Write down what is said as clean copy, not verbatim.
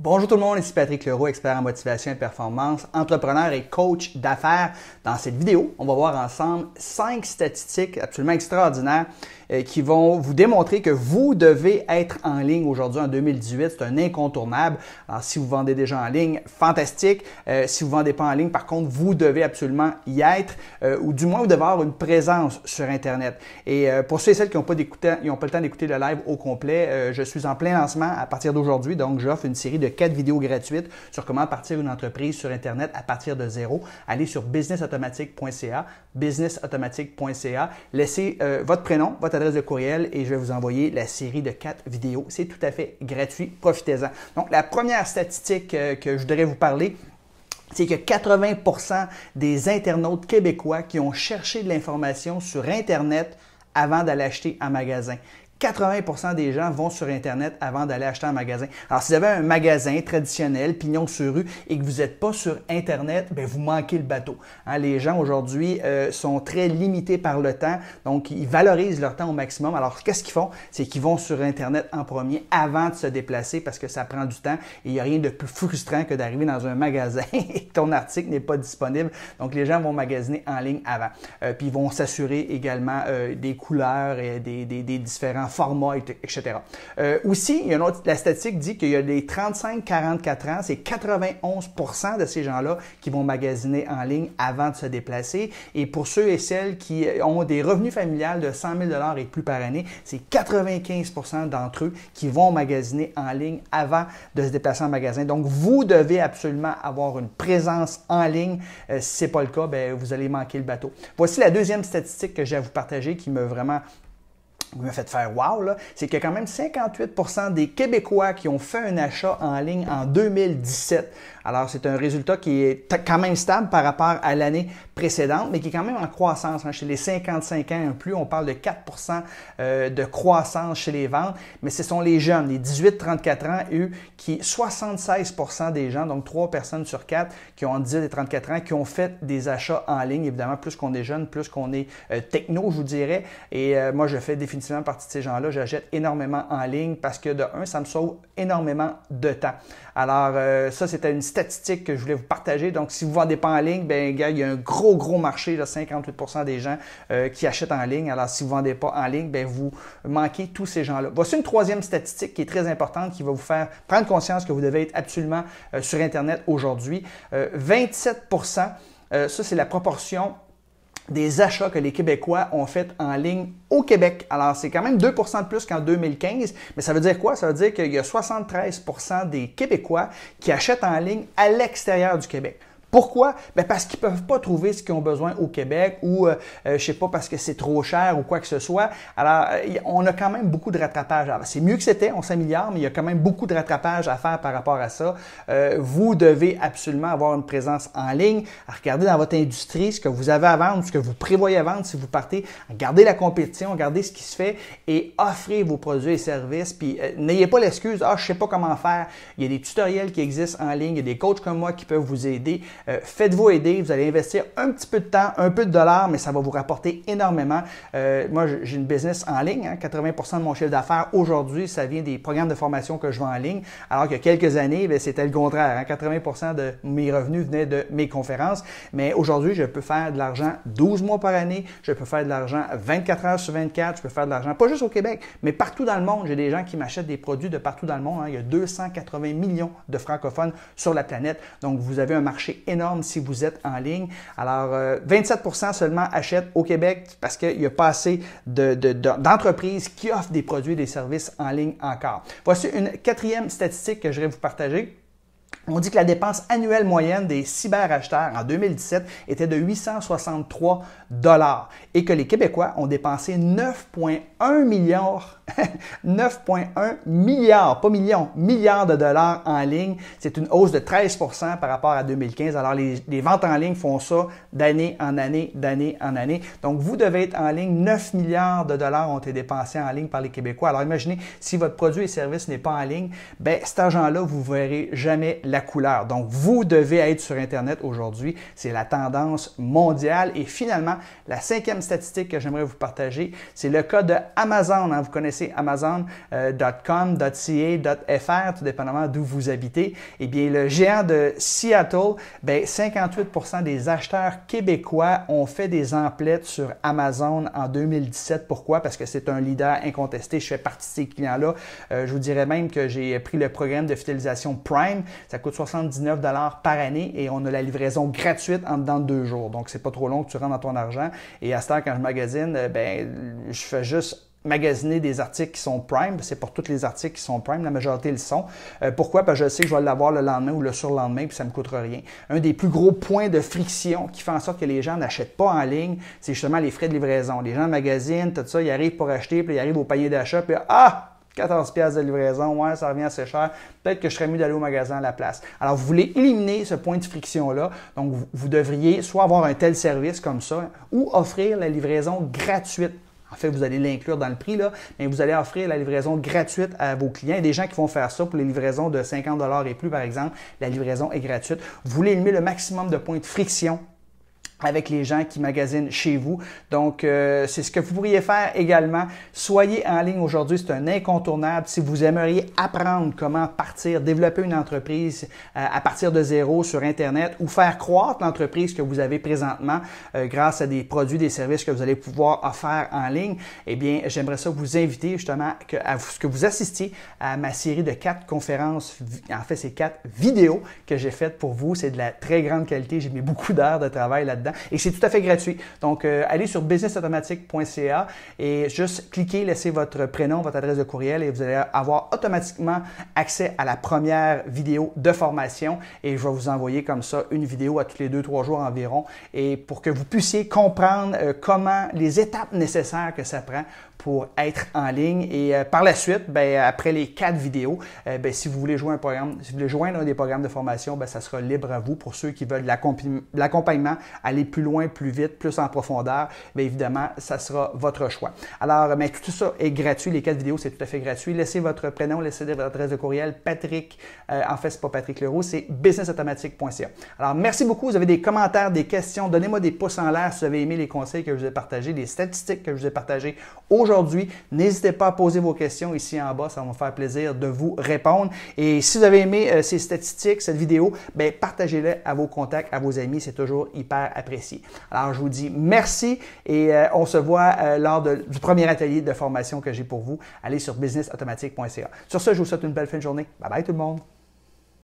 Bonjour tout le monde, ici Patrick Leroux, expert en motivation et performance, entrepreneur et coach d'affaires. Dans cette vidéo, on va voir ensemble 5 statistiques absolument extraordinaires qui vont vous démontrer que vous devez être en ligne aujourd'hui en 2018. C'est un incontournable. Alors, si vous vendez déjà en ligne, fantastique. Si vous ne vendez pas en ligne, par contre, vous devez absolument y être ou du moins vous devez avoir une présence sur Internet. Et pour ceux et celles qui n'ont pas le temps d'écouter le live au complet, je suis en plein lancement à partir d'aujourd'hui. Donc, j'offre une série de 4 vidéos gratuites sur comment partir une entreprise sur Internet à partir de zéro. Allez sur businessautomatique.ca, businessautomatique.ca. Laissez votre prénom, votre adresse de courriel et je vais vous envoyer la série de 4 vidéos. C'est tout à fait gratuit. Profitez-en. Donc, la première statistique que je voudrais vous parler, c'est que 80% des internautes québécois qui ont cherché de l'information sur Internet avant d'aller acheter en magasin. 80% des gens vont sur Internet avant d'aller acheter en magasin. Alors, si vous avez un magasin traditionnel, pignon sur rue, et que vous n'êtes pas sur Internet, bien, vous manquez le bateau. Hein, les gens aujourd'hui sont très limités par le temps, donc ils valorisent leur temps au maximum. Alors, qu'est-ce qu'ils font? C'est qu'ils vont sur Internet en premier avant de se déplacer parce que ça prend du temps et il n'y a rien de plus frustrant que d'arriver dans un magasin et que ton article n'est pas disponible. Donc, les gens vont magasiner en ligne avant. Puis, ils vont s'assurer également des couleurs et des différents formats, etc. Aussi, il y a une autre, la statistique dit qu'il y a des 35-44 ans, c'est 91% de ces gens-là qui vont magasiner en ligne avant de se déplacer. Et pour ceux et celles qui ont des revenus familiales de 100 000 $ et plus par année, c'est 95% d'entre eux qui vont magasiner en ligne avant de se déplacer en magasin. Donc, vous devez absolument avoir une présence en ligne. Si ce n'est pas le cas, bien, vous allez manquer le bateau. Voici la deuxième statistique que j'ai à vous partager qui m'a vraiment fait faire wow, c'est qu'il y a quand même 58% des Québécois qui ont fait un achat en ligne en 2017. Alors, c'est un résultat qui est quand même stable par rapport à l'année précédente, mais qui est quand même en croissance. Chez les 55 ans et plus, on parle de 4% de croissance chez les ventes, mais ce sont les jeunes, les 18-34 ans, eux, qui 76% des gens, donc 3 personnes sur 4 qui ont entre 18 et 34 ans, qui ont fait des achats en ligne. Évidemment, plus qu'on est jeune, plus qu'on est techno, je vous dirais. Et moi, je fais définitivement partie de ces gens-là. J'achète énormément en ligne parce que de un, ça me sauve énormément de temps. Alors, ça, c'était une statistique que je voulais vous partager. Donc, si vous ne vendez pas en ligne, bien, gars, il y a un gros marché, là, 58% des gens qui achètent en ligne. Alors, si vous ne vendez pas en ligne, bien, vous manquez tous ces gens-là. Voici une troisième statistique qui est très importante, qui va vous faire prendre conscience que vous devez être absolument sur Internet aujourd'hui. 27%, ça, c'est la proportion des achats que les Québécois ont fait en ligne au Québec. Alors, c'est quand même 2% de plus qu'en 2015, mais ça veut dire quoi? Ça veut dire qu'il y a 73% des Québécois qui achètent en ligne à l'extérieur du Québec. Pourquoi? Bien parce qu'ils ne peuvent pas trouver ce qu'ils ont besoin au Québec ou, je ne sais pas, parce que c'est trop cher ou quoi que ce soit. Alors, on a quand même beaucoup de rattrapage. C'est mieux que c'était, on s'améliore, mais il y a quand même beaucoup de rattrapage à faire par rapport à ça. Vous devez absolument avoir une présence en ligne. Regardez dans votre industrie ce que vous avez à vendre, ce que vous prévoyez vendre si vous partez. Regardez la compétition, regardez ce qui se fait et offrez vos produits et services. Puis, n'ayez pas l'excuse, je ne sais pas comment faire. Il y a des tutoriels qui existent en ligne, il y a des coachs comme moi qui peuvent vous aider. Faites-vous aider, vous allez investir un petit peu de temps, un peu de dollars, mais ça va vous rapporter énormément. Moi, j'ai une business en ligne. 80% de mon chiffre d'affaires aujourd'hui, ça vient des programmes de formation que je vends en ligne, alors qu'il y a quelques années, c'était le contraire. 80% de mes revenus venaient de mes conférences, mais aujourd'hui, je peux faire de l'argent 12 mois par année, je peux faire de l'argent 24 heures sur 24, je peux faire de l'argent pas juste au Québec, mais partout dans le monde. J'ai des gens qui m'achètent des produits de partout dans le monde. Il y a 280 millions de francophones sur la planète, donc vous avez un marché énorme si vous êtes en ligne. Alors, 27% seulement achètent au Québec parce qu'il n'y a pas assez d'entreprises qui offrent des produits et des services en ligne encore. Voici une quatrième statistique que je vais vous partager. On dit que la dépense annuelle moyenne des cyberacheteurs en 2017 était de 863 $ et que les Québécois ont dépensé 9,1 milliards, 9,1 milliards, pas millions, milliards de dollars en ligne. C'est une hausse de 13% par rapport à 2015. Alors, les ventes en ligne font ça d'année en année, d'année en année. Donc, vous devez être en ligne. 9 milliards de dollars ont été dépensés en ligne par les Québécois. Alors, imaginez, si votre produit et service n'est pas en ligne, bien, cet argent-là, vous ne verrez jamais la couleur. Donc, vous devez être sur Internet aujourd'hui. C'est la tendance mondiale. Et finalement, la cinquième statistique que j'aimerais vous partager, c'est le cas de Amazon. Vous connaissez Amazon.com, .ca, .fr, tout dépendamment d'où vous habitez. Eh bien, le géant de Seattle, 58% des acheteurs québécois ont fait des emplettes sur Amazon en 2017. Pourquoi? Parce que c'est un leader incontesté. Je fais partie de ces clients-là. Je vous dirais même que j'ai pris le programme de fidélisation Prime. Ça coûte 79 $ par année et on a la livraison gratuite en dedans de 2 jours. Donc, c'est pas trop long que tu rentres dans ton argent. Et à ce temps, quand je magasine, je fais juste magasiner des articles qui sont Prime. C'est pour tous les articles qui sont Prime. La majorité le sont. Pourquoi? Parce que je sais que je vais l'avoir le lendemain ou le surlendemain puis ça ne me coûtera rien. Un des plus gros points de friction qui fait en sorte que les gens n'achètent pas en ligne, c'est justement les frais de livraison. Les gens magasinent, tout ça, ils arrivent pour acheter, puis ils arrivent au panier d'achat, puis 14$ de livraison, ouais, ça revient assez cher. Peut-être que je serais mieux d'aller au magasin à la place. Alors, vous voulez éliminer ce point de friction-là. Donc, vous devriez soit avoir un tel service comme ça ou offrir la livraison gratuite. En fait, vous allez l'inclure dans le prix, là, mais vous allez offrir la livraison gratuite à vos clients. Il y a des gens qui vont faire ça pour les livraisons de 50 $ et plus, par exemple. La livraison est gratuite. Vous voulez éliminer le maximum de points de friction avec les gens qui magasinent chez vous. Donc, c'est ce que vous pourriez faire également. Soyez en ligne aujourd'hui, c'est un incontournable. Si vous aimeriez apprendre comment partir, développer une entreprise à partir de zéro sur Internet ou faire croître l'entreprise que vous avez présentement grâce à des produits, des services que vous allez pouvoir offrir en ligne, eh bien, j'aimerais ça vous inviter justement à ce que vous assistiez à ma série de 4 conférences. En fait, c'est 4 vidéos que j'ai faites pour vous. C'est de la très grande qualité. J'ai mis beaucoup d'heures de travail là-dedans. Et c'est tout à fait gratuit. Donc, allez sur businessautomatique.ca et juste cliquez, laissez votre prénom, votre adresse de courriel et vous allez avoir automatiquement accès à la première vidéo de formation. Et je vais vous envoyer comme ça une vidéo à tous les 2-3 jours environ et pour que vous puissiez comprendre comment les étapes nécessaires que ça prend pour être en ligne. Et par la suite, après les 4 vidéos, si vous voulez jouer un programme, si vous voulez joindre un des programmes de formation, ça sera libre à vous. Pour ceux qui veulent de l'accompagnement, aller plus loin, plus vite, plus en profondeur, évidemment, ça sera votre choix. Alors, tout ça est gratuit. Les 4 vidéos, c'est tout à fait gratuit. Laissez votre prénom, laissez votre adresse de courriel. Patrick, en fait, c'est pas Patrick Leroux, c'est businessautomatique.ca. Alors, merci beaucoup. Vous avez des commentaires, des questions. Donnez-moi des pouces en l'air si vous avez aimé les conseils que je vous ai partagés, les statistiques que je vous ai partagées aujourd'hui. N'hésitez pas à poser vos questions ici en bas. Ça va me faire plaisir de vous répondre. Et si vous avez aimé ces statistiques, cette vidéo, partagez-les à vos contacts, à vos amis. C'est toujours hyper apprécié. Alors, je vous dis merci et on se voit lors du premier atelier de formation que j'ai pour vous. Allez sur businessautomatique.ca. Sur ce, je vous souhaite une belle fin de journée. Bye bye tout le monde!